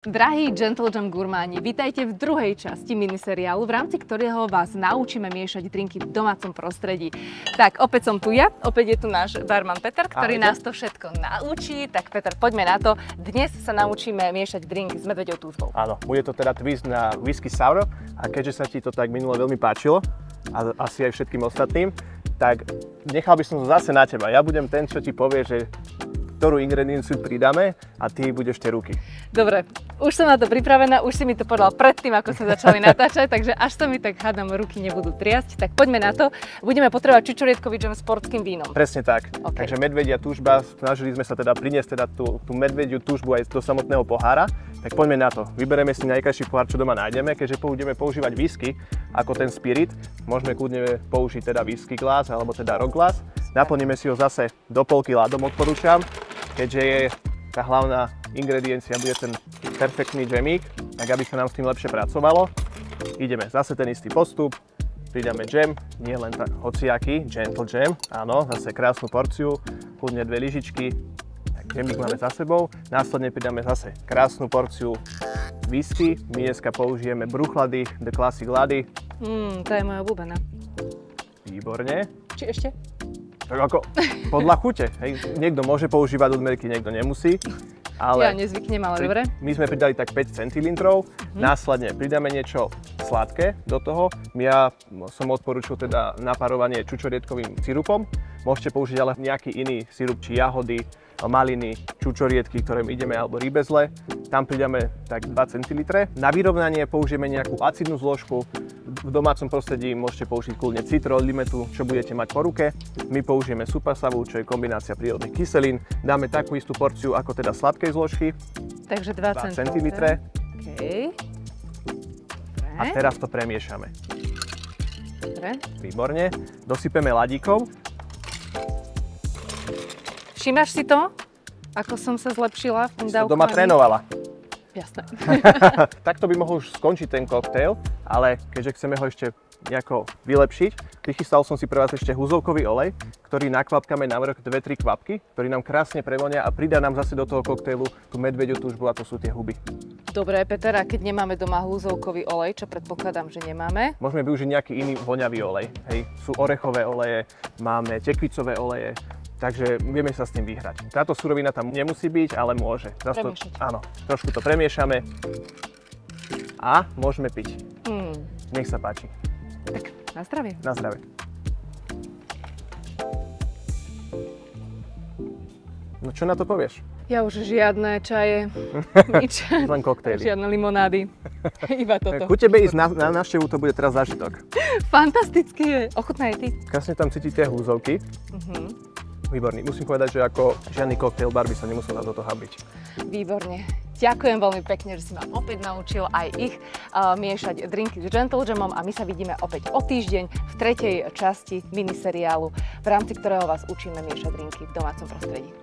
Drahí Gentle Jam gurmáni, vítajte v druhej časti miniseriálu, v rámci ktorého vás naučíme miešať drinky v domácom prostredí. Tak, opäť som tu ja, opäť je tu náš barman Peter, ktorý nás to všetko naučí. Tak Peter, poďme na to. Dnes sa naučíme miešať drink s medveďou túžbou. Áno, bude to teda twist na whisky sour a keďže sa ti to tak minule veľmi páčilo a asi aj všetkým ostatným, tak nechal by som to zase na teba. Ja budem ten, čo ti povie, že ktorú ingredienciu pridáme a ty budeš tie ruky. Dobre, už som na to pripravená, už si mi to povedal predtým, ako sme začali natáčať, takže až sa mi tak hádam ruky nebudú triasť, tak poďme na to. Budeme potrebovať čučoriedkový džem s portským vínom. Presne tak. Okay. Takže medvedia túžba, snažili sme sa teda priniesť teda tú medvediu túžbu aj do samotného pohára. Tak poďme na to. Vybereme si najkrajší pohár, čo doma nájdeme, keďže budeme používať whisky ako ten spirit. Môžeme kľudne použiť teda whisky glass alebo teda rock glass. Naplníme si ho zase do polky ľadom, odporúčam. Keďže je tá hlavná ingrediencia, bude ten perfektný džemík, tak aby sa nám s tým lepšie pracovalo. Ideme zase ten istý postup. Pridáme džem, nie len hociaký, gentle jam, áno, zase krásnu porciu, kľudne 2 lyžičky. Džemík máme za sebou, následne pridáme zase krásnu porciu whisky. My dneska použijeme Bruichlady, The Classic Lady. To je moja obľúbená. Výborne. Či ešte? Tak ako podľa chute. Hej. Niekto môže používať odmerky, niekto nemusí. Ale ja nezvyknem, ale dobre. My sme pridali tak 5 centilitrov, následne pridáme niečo sladké do toho. Ja som odporúčil teda naparovanie čučoriedkovým sirupom. Môžete použiť ale nejaký iný sirup, či jahody, maliny, čučoriedky, ktoré ideme, alebo rybezle. Tam pridáme tak 2 centilitre. Na vyrovnanie použijeme nejakú acidnú zložku. V domácom prostredí môžete použiť kľudne citrón, limetu, čo budete mať po ruke. My použijeme supasavu, čo je kombinácia prírodných kyselín. Dáme takú istú porciu ako teda sladkej zložky. Takže 2 centilitre. Okay. A teraz to premiešame. Dobre. Výborne. Dosypeme ladíkov. Všimáš si to? Ako som sa zlepšila v tom dávkovaní? Doma trénovala. Jasné. Takto by mohol už skončiť ten koktail, ale keďže chceme ho ešte nejako vylepšiť, prichystal som si pre vás ešte húzovkový olej, ktorý nakvapkáme na vrch 2-3 kvapky, ktorý nám krásne prevonia a pridá nám zase do toho koktejlu tú medveďu túžbu a to sú tie huby. Dobre, Peter, a keď nemáme doma húzovkový olej, čo predpokladám, že nemáme? Môžeme využiť nejaký iný voňavý olej. Hej. Sú orechové oleje, máme tekvicové oleje. Takže vieme sa s tým vyhrať. Táto surovina tam nemusí byť, ale môže. Áno, trošku to premiešame a môžeme piť. Nech sa páči. Tak, na zdravie. Na zdravie. No čo na to povieš? Ja už žiadne čaje, nič. Len koktejly. Žiadne limonády, iba toto. Ku tebe ísť na návštevu, to bude teraz zážitok. Fantastické je. Ochutnaj ty. Krásne tam cítite húzovky. Výborný. Musím povedať, že ako žiadny cocktail bar by sa nemusel na toto hambiť. Výborne. Ďakujem veľmi pekne, že si ma opäť naučil aj ich miešať drinky s Gentle Jamom a my sa vidíme opäť o týždeň v tretej časti miniseriálu, v rámci ktorého vás učíme miešať drinky v domácom prostredí.